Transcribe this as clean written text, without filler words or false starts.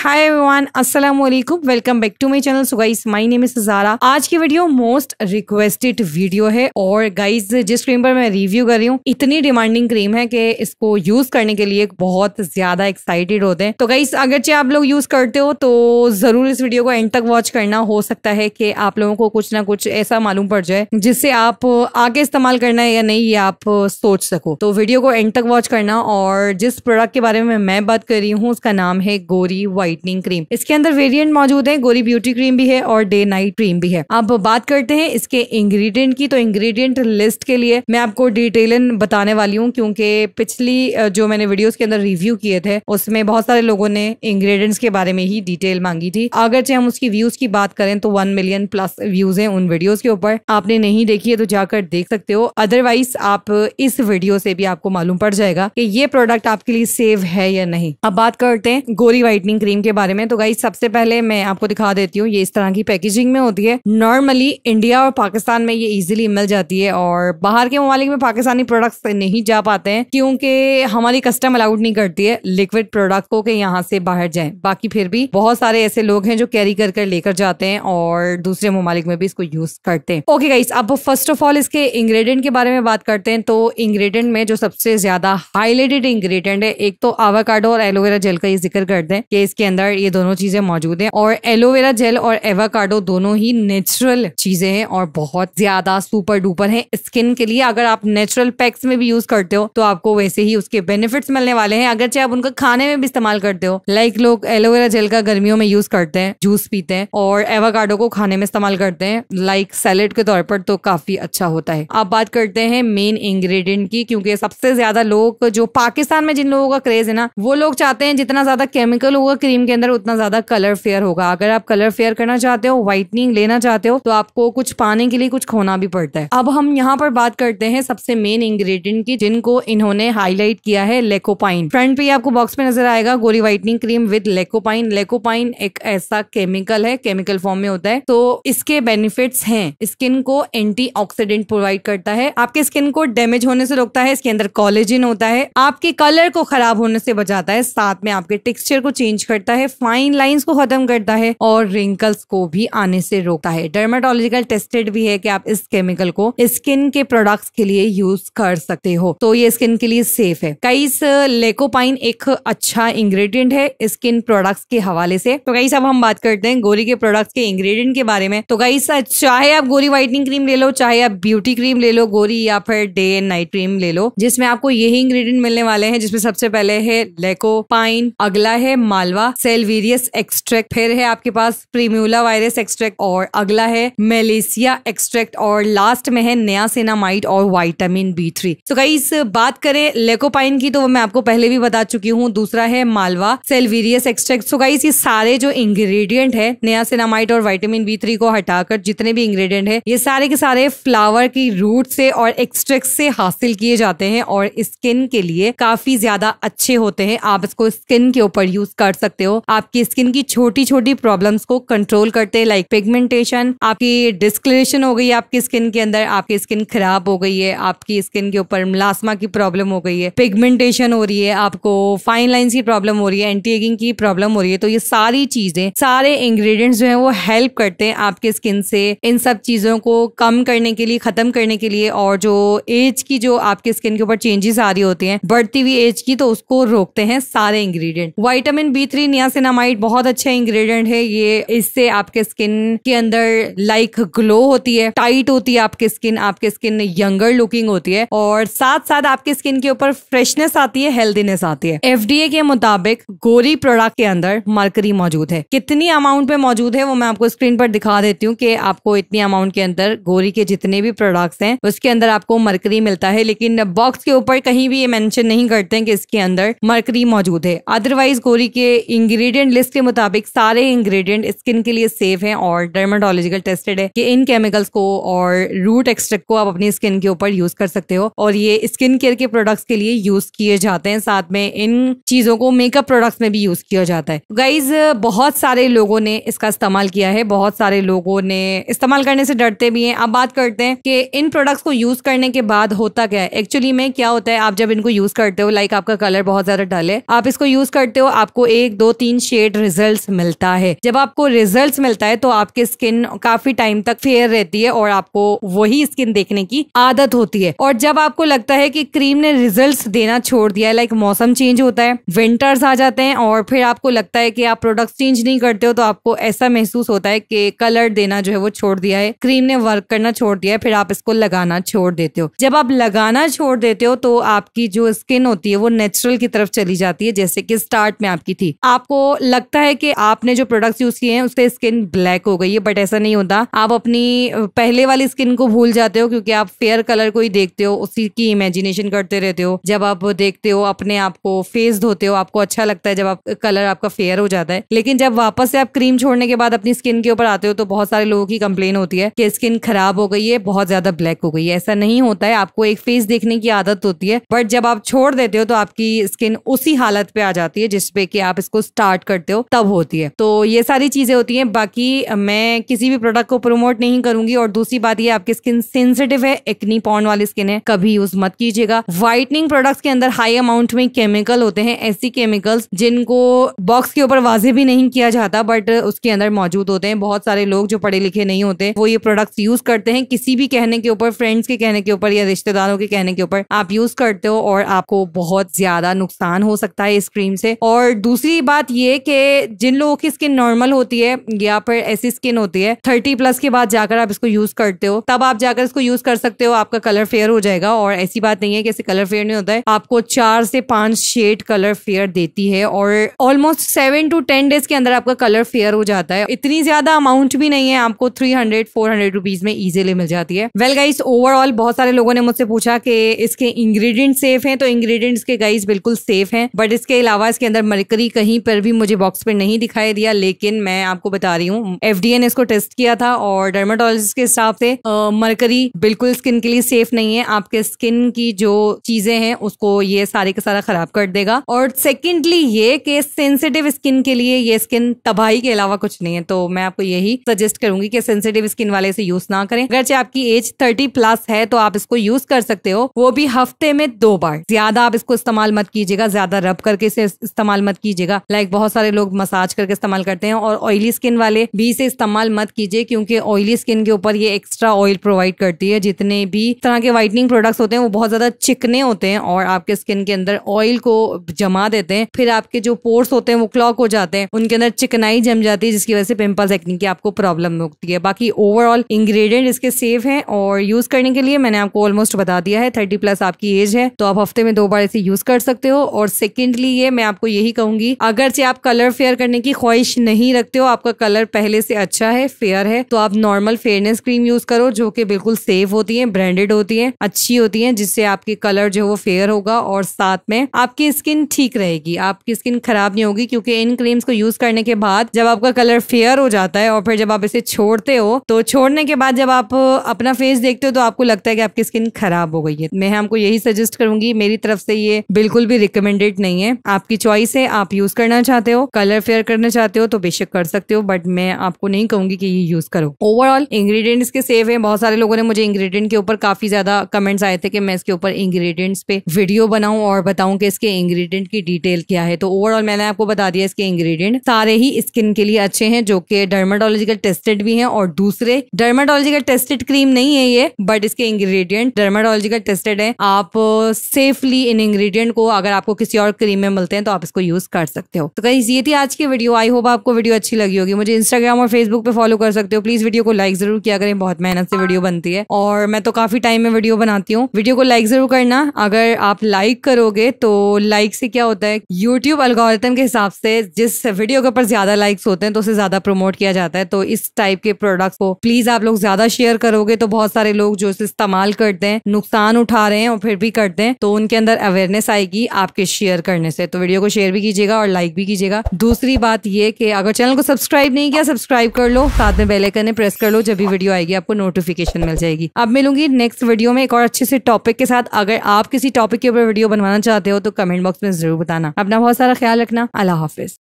हाय everyone, अस्सलाम वालेकुम, welcome back to my channel. So guys, my name is Zara. आज की वीडियो मोस्ट रिक्वेस्टेड वीडियो है और गाइस जिस क्रीम पर मैं रिव्यू कर रही हूँ इतनी डिमांडिंग क्रीम है कि इसको यूज करने के लिए बहुत ज्यादा एक्साइटेड होते हैं। तो गाइस अगरचे आप लोग यूज करते हो तो जरूर इस वीडियो को एंड तक वॉच करना। हो सकता है कि आप लोगों को कुछ ना कुछ ऐसा मालूम पड़ जाए जिससे आप आगे इस्तेमाल करना है या नहीं ये आप सोच सको। तो वीडियो को एंड तक वॉच करना। और जिस प्रोडक्ट के बारे में मैं बात कर रही हूँ उसका नाम है गोरी व्हाइटनिंग क्रीम। इसके अंदर वेरिएंट मौजूद है, गोरी ब्यूटी क्रीम भी है और डे नाइट क्रीम भी है। अब बात करते हैं इसके इंग्रेडिएंट की। तो इंग्रेडिएंट लिस्ट के लिए मैं आपको डिटेलन बताने वाली हूँ क्योंकि पिछली जो मैंने वीडियोस के अंदर रिव्यू किए थे उसमें बहुत सारे लोगों ने इंग्रेडिएंट्स के बारे में ही डिटेल मांगी थी। अगर चाहे हम उसकी व्यूज की बात करें तो 1 मिलियन प्लस व्यूज हैं उन वीडियोस के ऊपर। आपने नहीं देखी है तो जाकर देख सकते हो, अदरवाइज आप इस वीडियो से भी आपको मालूम पड़ जाएगा कि ये प्रोडक्ट आपके लिए सेफ है या नहीं। अब बात करते हैं गोरी व्हाइटनिंग क्रीम के बारे में। तो गाइस सबसे पहले मैं आपको दिखा देती हूँ, ये इस तरह की पैकेजिंग में होती है। नॉर्मली इंडिया और पाकिस्तान में ये इजीली मिल जाती है और बाहर के ममालिक में पाकिस्तानी प्रोडक्ट्स नहीं जा पाते हैं क्योंकि हमारी कस्टम अलाउड नहीं करती है लिक्विड प्रोडक्ट को कि यहाँ से बाहर जाएं। बाकी फिर भी बहुत सारे ऐसे लोग हैं जो कैरी कर कर लेकर जाते हैं और दूसरे ममालिक में भी इसको यूज करते हैं। ओके गाइस, अब फर्स्ट ऑफ ऑल इसके इंग्रेडिएंट के बारे में बात करते हैं। तो इंग्रेडिएंट में जो सबसे ज्यादा हाईलाइटेड इंग्रेडिएंट है, एक तो एवोकाडो और एलोवेरा जेल का ये जिक्र करते हैं कि इसके अंदर ये दोनों चीजें मौजूद हैं। और एलोवेरा जेल और एवोकाडो दोनों ही नेचुरल चीजें हैं और बहुत ज्यादा सुपर डुपर हैं स्किन के लिए। अगर आप नेचुरल पैक्स में भी यूज करते हो तो आपको वैसे ही उसके बेनिफिट्स मिलने वाले हैं। अगर चाहे आप उनका खाने में भी इस्तेमाल करते हो, लाइक लोग एलोवेरा जेल का गर्मियों में यूज करते हैं, जूस पीते हैं, और एवोकाडो को खाने में इस्तेमाल करते हैं लाइक सैलेड के तौर पर, तो काफी अच्छा होता है। अब बात करते हैं मेन इंग्रेडिएंट की, क्योंकि सबसे ज्यादा लोग जो पाकिस्तान में जिन लोगों का क्रेज है ना, वो लोग चाहते हैं जितना ज्यादा केमिकल होगा क्रीम के अंदर उतना ज्यादा कलर फेयर होगा। अगर आप कलर फेयर करना चाहते हो, व्हाइटनिंग लेना चाहते हो, तो आपको कुछ पाने के लिए कुछ खोना भी पड़ता है। अब हम यहाँ पर बात करते हैं सबसे मेन इंग्रेडिएंट की जिनको इन्होंने हाईलाइट किया है, लेकोपाइन। फ्रंट पे आपको बॉक्स में नजर आएगा गोरी व्हाइटनिंग क्रीम विद लेकोपाइन। लेकोपाइन एक ऐसा केमिकल है, केमिकल फॉर्म में होता है। तो इसके बेनिफिट्स हैं, स्किन को एंटीऑक्सीडेंट प्रोवाइड करता है, आपके स्किन को डैमेज होने से रोकता है, इसके अंदर कोलेजन होता है, आपके कलर को खराब होने से बचाता है, साथ में आपके टेक्सचर को चेंज करता है, फाइन लाइंस को खत्म करता है और रिंकल्स को भी आने से रोकता है। डर्माटोलॉजिकल टेस्टेड भी है कि आप इस केमिकल को स्किन के प्रोडक्ट्स के लिए यूज कर सकते हो, तो ये स्किन के लिए सेफ है। गाइस लेकोपाइन एक अच्छा इंग्रेडिएंट है स्किन प्रोडक्ट्स के हवाले से। तो गाइस अब हम बात करते हैं गोरी के प्रोडक्ट्स के इंग्रेडिएंट के बारे में। तो गाइस चाहे आप गोरी व्हाइटनिंग क्रीम ले लो, चाहे आप ब्यूटी क्रीम ले लो गोरी, या फिर डे एंड नाइट क्रीम ले लो, जिसमें आपको यही इंग्रेडिएंट मिलने वाले हैं। जिसमें सबसे पहले है लेकोपाइन, अगला है मालवा सेल्वीरियस एक्सट्रैक्ट, फिर है आपके पास प्रीम्यूला वायरस एक्सट्रैक्ट, और अगला है मेलेसिया एक्सट्रैक्ट, और लास्ट में है नियासिनामाइड और विटामिन B3। तो गाइस बात करें लेकोपाइन की तो मैं आपको पहले भी बता चुकी हूँ। दूसरा है मालवा सेल्वीरियस एक्सट्रैक्ट। तो गाइस ये सारे जो इंग्रेडिएंट है, नियासिनामाइड और विटामिन B3 को हटाकर जितने भी इंग्रेडिएंट है, ये सारे के सारे फ्लावर की रूट से और एक्सट्रैक्ट से हासिल किए जाते हैं और स्किन के लिए काफी ज्यादा अच्छे होते हैं। आप इसको स्किन के ऊपर यूज कर सकते हो, आपकी स्किन की छोटी छोटी प्रॉब्लम्स को कंट्रोल करते हैं, लाइक पिगमेंटेशन, आपकी डिस्कलरेशन हो गई है आपकी स्किन के अंदर, आपकी स्किन खराब हो गई है, आपकी स्किन के ऊपर मलास्मा की प्रॉब्लम हो गई है, पिगमेंटेशन हो रही है, आपको फाइन लाइंस की प्रॉब्लम हो रही है, एंटी एजिंग की प्रॉब्लम हो रही है, तो ये सारी चीजें, सारे इंग्रेडिएंट्स जो है वो हेल्प करते हैं आपके स्किन से इन सब चीजों को कम करने के लिए, खत्म करने के लिए, और जो एज की जो आपके स्किन के ऊपर चेंजेस आ रही होती हैं, बढ़ती हुई एज की, तो उसको रोकते हैं सारे इंग्रेडिएंट। विटामिन B3 नियासिनामाइड बहुत अच्छा इंग्रेडिएंट है। ये इससे आपके स्किन के अंदर लाइक ग्लो होती है, टाइट होती है आपकी स्किन यंगर लुकिंग होती है, और साथ साथ आपके स्किन के ऊपर फ्रेशनेस आती है, हेल्दीनेस आती है। FDA के मुताबिक गोरी प्रोडक्ट के अंदर मरकरी मौजूद है। कितनी अमाउंट पे मौजूद है वो मैं आपको स्क्रीन पर दिखा देती हूँ कि आपको इतनी अमाउंट के अंदर गोरी के जितने भी प्रोडक्ट्स हैं उसके अंदर आपको मरकरी मिलता है, लेकिन बॉक्स के ऊपर कहीं भी ये मेंशन नहीं करते हैं कि इसके अंदर मरकरी मौजूद है। अदरवाइज गोरी के इंग्रेडिएंट लिस्ट के मुताबिक सारे इंग्रेडिएंट स्किन के लिए सेफ हैं और डर्माटोलॉजिकल टेस्टेड है कि इन केमिकल्स को और रूट एक्सट्रैक्ट को आप अपनी स्किन के ऊपर यूज कर सकते हो, और ये स्किन केयर के प्रोडक्ट्स के लिए यूज किए जाते हैं। साथ में इन चीजों को मेकअप प्रोडक्ट्स में भी यूज किया जाता है। गाइज बहुत सारे लोगों ने इसका इस्तेमाल किया है, बहुत सारे लोगों ने इस्तेमाल करने से डरते भी हैं। अब बात करते हैं कि इन प्रोडक्ट्स को यूज करने के बाद होता क्या है। एक्चुअली में क्या होता है, आप जब इनको यूज करते हो, लाइक आपका कलर बहुत ज्यादा डल है, आप इसको यूज करते हो, आपको 1, 2, 2-3 शेड रिजल्ट्स मिलता है। जब आपको रिजल्ट्स मिलता है तो आपकी स्किन काफी टाइम तक फेयर रहती है और आपको वही स्किन देखने की आदत होती है। और जब आपको लगता है कि क्रीम ने रिजल्ट्स देना छोड़ दिया है, लाइक मौसम चेंज होता है, विंटर्स आ जाते हैं और फिर आपको लगता है कि आप प्रोडक्ट चेंज नहीं करते हो, तो आपको ऐसा महसूस होता है कि कलर देना जो है वो छोड़ दिया है, क्रीम ने वर्क करना छोड़ दिया है, फिर आप इसको लगाना छोड़ देते हो। जब आप लगाना छोड़ देते हो तो आपकी जो स्किन होती है वो नेचुरल की तरफ चली जाती है, जैसे कि स्टार्ट में आपकी थी। आपको लगता है कि आपने जो प्रोडक्ट्स यूज किए हैं उससे स्किन ब्लैक हो गई है, बट ऐसा नहीं होता। आप अपनी पहले वाली स्किन को भूल जाते हो क्योंकि आप फेयर कलर को ही देखते हो, उसी की इमेजिनेशन करते रहते हो। जब आप देखते हो अपने आप को, फेस धोते हो, आपको अच्छा लगता है जब आप कलर आपका फेयर हो जाता है। लेकिन जब वापस से आप क्रीम छोड़ने के बाद अपनी स्किन के ऊपर आते हो तो बहुत सारे लोगों की कंप्लेन होती है कि स्किन खराब हो गई है, बहुत ज्यादा ब्लैक हो गई है। ऐसा नहीं होता है, आपको एक फेस देखने की आदत होती है, बट जब आप छोड़ देते हो तो आपकी स्किन उसी हालत पे आ जाती है जिसपे कि आप इसको स्टार्ट करते हो तब होती है। तो ये सारी चीजें होती हैं। बाकी मैं किसी भी प्रोडक्ट को प्रमोट नहीं करूंगी। और दूसरी बात ये, आपकी स्किन सेंसिटिव है, एक्नी पॉन वाली स्किन है, कभी यूज मत कीजिएगा। व्हाइटनिंग प्रोडक्ट्स के अंदर हाई अमाउंट में केमिकल होते हैं, ऐसी केमिकल्स जिनको बॉक्स के ऊपर वाजे भी नहीं किया जाता बट उसके अंदर मौजूद होते हैं। बहुत सारे लोग जो पढ़े लिखे नहीं होते वो ये प्रोडक्ट्स यूज करते हैं, किसी भी कहने के ऊपर, फ्रेंड्स के कहने के ऊपर या रिश्तेदारों के कहने के ऊपर आप यूज करते हो और आपको बहुत ज्यादा नुकसान हो सकता है इस क्रीम से। और दूसरी बात ये कि जिन लोगों की स्किन नॉर्मल होती है या फिर ऐसी स्किन होती है 30+ के बाद जाकर आप इसको यूज करते हो, तब आप जाकर इसको यूज कर सकते हो, आपका कलर फेयर हो जाएगा। और ऐसी बात नहीं है कि कलर फेयर नहीं होता है, आपको 4 से 5 शेड कलर फेयर देती है और ऑलमोस्ट 7 to 10 डेज के अंदर आपका कलर फेयर हो जाता है। इतनी ज्यादा अमाउंट भी नहीं है, आपको 300-400 रुपीज में इजीली मिल जाती है। वेल गाइस, ओवरऑल बहुत सारे लोगों ने मुझसे पूछा कि इसके इंग्रेडिएंट सेफ हैं, तो इंग्रेडिएंट्स के गाइस बिल्कुल सेफ हैं, बट इसके अलावा इसके अंदर मरकरी कहीं पर भी मुझे बॉक्स पर नहीं दिखाई दिया। लेकिन मैं आपको बता रही हूँ, FDA ने इसको टेस्ट किया था और डर्माटोलॉजिस्ट के हिसाब से मरकरी बिल्कुल स्किन के लिए सेफ नहीं है। आपके स्किन की जो चीजें हैं उसको ये सारे का सारा खराब कर देगा। और सेकेंडली ये कि सेंसिटिव स्किन के लिए ये स्किन तबाही के अलावा कुछ नहीं है। तो मैं आपको यही सजेस्ट करूंगी कि सेंसिटिव स्किन वाले से यूज ना करें। अगर चाहे आपकी एज 30+ है तो आप इसको यूज कर सकते हो, वो भी हफ्ते में 2 बार। ज्यादा आप इसको इस्तेमाल मत कीजिएगा, ज्यादा रब करके इसे इस्तेमाल मत कीजिएगा। लाइक बहुत सारे लोग मसाज करके इस्तेमाल करते हैं। और ऑयली स्किन वाले भी इसे इस्तेमाल मत कीजिए क्योंकि ऑयली स्किन के ऊपर ये एक्स्ट्रा ऑयल प्रोवाइड करती है। जितने भी तरह के व्हाइटनिंग प्रोडक्ट्स होते हैं वो बहुत ज्यादा चिकने होते हैं और आपके स्किन के अंदर ऑयल को जमा देते हैं, फिर आपके जो पोर्स होते हैं वो क्लॉग हो जाते हैं, उनके अंदर चिकनाई जम जाती है जिसकी वजह से पिंपल्स, एक्ने की आपको प्रॉब्लम होती है। बाकी ओवरऑल इंग्रेडिएंट इसके सेफ हैं और यूज करने के लिए मैंने आपको ऑलमोस्ट बता दिया है। 30+ आपकी एज है तो आप हफ्ते में 2 बार इसे यूज कर सकते हो। और सेकेंडली ये मैं आपको यही कहूंगी, अगर से आप कलर फेयर करने की ख्वाहिश नहीं रखते हो, आपका कलर पहले से अच्छा है, फेयर है, तो आप नॉर्मल फेयरनेस क्रीम यूज करो जो कि बिल्कुल सेफ होती है, ब्रांडेड होती है, अच्छी होती है, जिससे आपकी कलर जो है वो फेयर होगा और साथ में आपकी स्किन ठीक रहेगी, आपकी स्किन खराब नहीं होगी। क्योंकि इन क्रीम्स को यूज करने के बाद जब आपका कलर फेयर हो जाता है और फिर जब आप इसे छोड़ते हो तो छोड़ने के बाद जब आप अपना फेस देखते हो तो आपको लगता है कि आपकी स्किन खराब हो गई है। मैं आपको यही सजेस्ट करूंगी, मेरी तरफ से ये बिल्कुल भी रिकमेंडेड नहीं है, आपकी चॉइस है। आप यूज करना चाहते हो, कलर फेयर करना चाहते हो तो बेशक कर सकते हो, बट मैं आपको नहीं कहूंगी कि ये यूज करो। ओवरऑल इंग्रेडिएंट्स के सेफ है। बहुत सारे लोगों ने मुझे इंग्रेडिएंट के ऊपर काफी ज्यादा कमेंट्स आए थे कि मैं इसके ऊपर इंग्रेडिएंट्स पे वीडियो बनाऊं और बताऊं कि इसके इंग्रेडिएंट की डिटेल क्या है। तो ओवरऑल मैंने आपको बता दिया, इसके इंग्रेडिएंट सारे ही स्किन के लिए अच्छे हैं, जो कि डर्माटोलॉजिकल टेस्टेड भी हैं। और दूसरे डर्माटोलॉजिकल टेस्टेड क्रीम नहीं है ये, बट इसके इंग्रेडिएंट डर्माटोलॉजिकल टेस्टेड है। आप सेफली इन इंग्रेडिएंट को अगर आपको किसी और क्रीम में मिलते हैं तो आप इसको यूज कर सकते हो। तो गाइस ये थी आज की वीडियो। आई होप आपको वीडियो अच्छी लगी होगी। मुझे इंस्टाग्राम और फेसबुक पे फॉलो कर सकते हो। प्लीज वीडियो को लाइक जरूर किया करें, बहुत मेहनत से वीडियो बनती है और मैं तो काफी टाइम में वीडियो बनाती हूँ। वीडियो को लाइक जरूर करना। अगर आप लाइक करोगे तो लाइक से क्या होता है, यूट्यूब एल्गोरिथम के हिसाब से जिस वीडियो के ऊपर ज्यादा लाइक्स होते हैं तो उसे ज्यादा प्रमोट किया जाता है। तो इस टाइप के प्रोडक्ट्स को प्लीज आप लोग ज्यादा शेयर करोगे तो बहुत सारे लोग जो इसे इस्तेमाल करते हैं, नुकसान उठा रहे हैं और फिर भी करते हैं, तो उनके अंदर अवेयरनेस आएगी आपके शेयर करने से। तो वीडियो को शेयर भी कीजिएगा और लाइक भी कीजिएगा। दूसरी बात ये कि अगर चैनल को सब्सक्राइब नहीं किया, सब्सक्राइब कर लो, साथ में बेल आइकन प्रेस कर लो, जब भी वीडियो आएगी आपको नोटिफिकेशन मिल जाएगी। अब मिलूंगी नेक्स्ट वीडियो में एक और अच्छे से टॉपिक के साथ। अगर आप किसी टॉपिक के ऊपर वीडियो बनवाना चाहते हो तो कमेंट बॉक्स में जरूर बताना। अपना बहुत सारा ख्याल रखना। अल्लाह हाफिज।